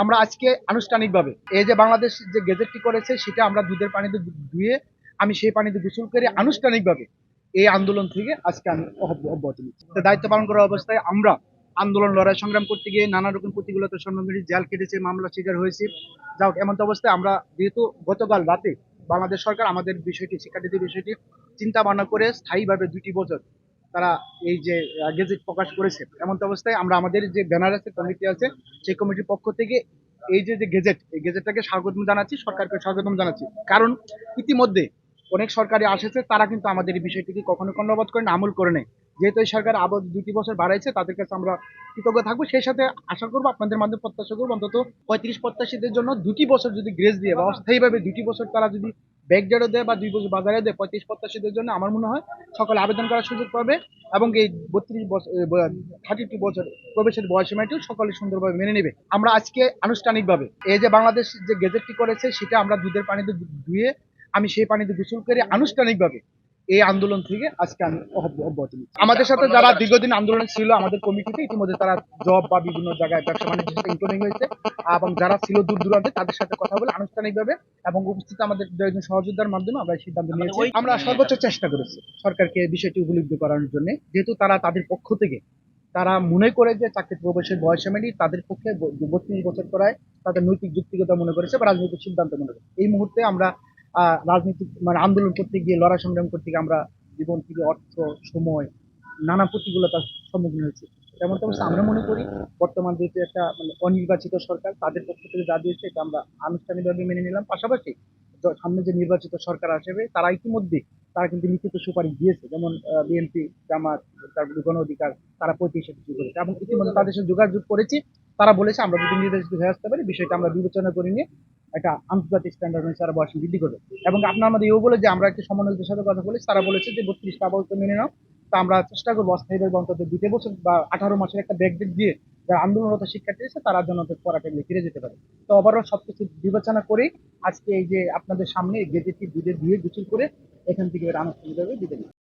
আমরা আজকে আনুষ্ঠানিকভাবে এই যে বাংলাদেশ যে গেজেটটি করেছে সেটা আমরা দুধের পানিতে ধুয়ে আমি সেই পানিতে গোসল করে আনুষ্ঠানিকভাবে এই আন্দোলন থেকে আজকে আমি অব্যাহতি নিচ্ছি। তো দায়িত্ব পালন করার অবস্থায় আমরা আন্দোলন লড়াই সংগ্রাম করতে গিয়ে নানা রকম প্রতিকূলতার সম্মুখীন হয়েছি, জেল কেটেছে, মামলা শিকার হয়েছি। যাই হোক, এমন অবস্থায় আমরা যেহেতু গতকাল রাতে বাংলাদেশ সরকার আমাদের বিষয়টি শিক্ষার্থীদের বিষয়টি চিন্তা ভাবনা করে স্থায়ীভাবে 2টি বছর তারা এই যে গেজেট প্রকাশ করেছে। এমন অবস্থায় আমরা আমাদের যে ব্যানার আছে, কমিটি আছে, সেই কমিটির পক্ষ থেকে এই যে যে গেজেট, এই গেজেটটাকে স্বাগতম জানাচ্ছি, সরকারকে স্বাগতম জানাচ্ছি। কারণ ইতিমধ্যে অনেক সরকারি আসেছে, তারা কিন্তু আমাদের এই বিষয়টিকে কখনো কর্ণপাত করে না, আমল করে নেয়। যেহেতু এই সরকার আবার 2টি বছর বাড়াইছে, তাদের কাছে আমরা কৃতজ্ঞ থাকবো। সেই সাথে আশা করবো, আপনাদের মাধ্যমে প্রত্যাশা করবো, অন্তত 35 প্রত্যাশীদের জন্য 2টি বছর যদি গ্রেস দিয়ে বা অস্থায়ীভাবে 2টি বছর তারা যদি ব্যাকডেটও দেয় বা 2 বছর বাজারে দেয়, 35 প্রত্যাশীদের জন্য আমার মনে হয় সকলে আবেদন করার সুযোগ পাবে। এবং এই 32 বছর 32 বছর প্রবেশের বয়সীমাটিও সকলে সুন্দরভাবে মেনে নেবে। আমরা আজকে আনুষ্ঠানিকভাবে এই যে বাংলাদেশ যে গেজেটটি করেছে সেটা আমরা দুধের পানিতে ধুয়ে আমি সেই পানিতে গোসল করে আনুষ্ঠানিকভাবে এই আন্দোলন থেকে আজকে আমি অব্যাহতি নিচ্ছি। আমাদের সাথে যারা দীর্ঘদিন আন্দোলনে ছিল আমাদের কমিটিতে, ইতিমধ্যে তারা জব বা বিভিন্ন জায়গায় ব্যবসা বাণিজ্যের সাথে ইনক্লুডিং হয়েছে। এবং যারা ছিল দূর দূরান্তে, তাদের সাথে কথা বলে আনুষ্ঠানিকভাবে এবং উপস্থিত আমাদের দুজন সহযোদ্ধার মাধ্যমে আমরা এই সিদ্ধান্ত নিয়েছি। আমরা সর্বোচ্চ চেষ্টা করেছি সরকারকে বিষয়টি উপলব্ধ করানোর জন্য, যেহেতু তারা তাদের পক্ষ থেকে তারা মনে করে যে চাকরি প্রবেশের বয়সীমাটি তাদের পক্ষে 32 বছর করায় তাদের নৈতিক যুক্তিকতা মনে করেছে বা রাজনৈতিক সিদ্ধান্ত মনে করেছে। এই মুহূর্তে আমরা রাজনীতিক মানে আন্দোলন করতে গিয়ে, লড়াই সংগ্রাম করতে গিয়ে আমরা জীবন থেকে অর্থ, সময়, নানা প্রতিকূলতার সম্মুখীন হয়েছি। তেমন অবস্থা আমরা মনে করি বর্তমান যেহেতু একটা মানে অনির্বাচিত সরকার, তাদের পক্ষ থেকে যা দিয়েছে এটা আমরা আনুষ্ঠানিকভাবে মেনে নিলাম। পাশাপাশি সামনে যে নির্বাচিত সরকার আসবে, তারা ইতিমধ্যে তারা কিন্তু লিখিত সুপারিশ দিয়েছে, যেমন বিএনপি, জামাত, তারপরে গণ অধিকার, তারা 35 কিছু করেছে এবং ইতিমধ্যে তাদের সাথে যোগাযোগ করেছি। তারা বলেছে আমরা যদি নির্বাচিত হয়ে আসতে পারি, বিষয়টা আমরা বিবেচনা করে নিয়ে একটা আন্তর্জাতিক স্ট্যান্ডার্ড অনুসারে তারা বয়স বৃদ্ধি করবে। এবং আপনার আমাদের এও বলে যে আমরা একটা সমন্বয়কদের সাথে কথা বলেছি, তারা বলেছে যে 32টা আপাতত মেনে নাও। তা আমরা চেষ্টা করবো অস্থায়ীভাবে অন্তত 2 বছর বা 18 মাসের একটা ব্যাকডেট দিয়ে যারা আন্দোলনরত শিক্ষার্থী আছে তারা যেন পড়াটা ফিরে যেতে পারে। তো ওভারঅল সবকিছু বিবেচনা করেই আজকে এই যে আপনাদের সামনে গেজেটটি দুধে ধুয়ে গোসল করে এখান থেকে আনুষ্ঠানিকভাবে বিদায় নিচ্ছি।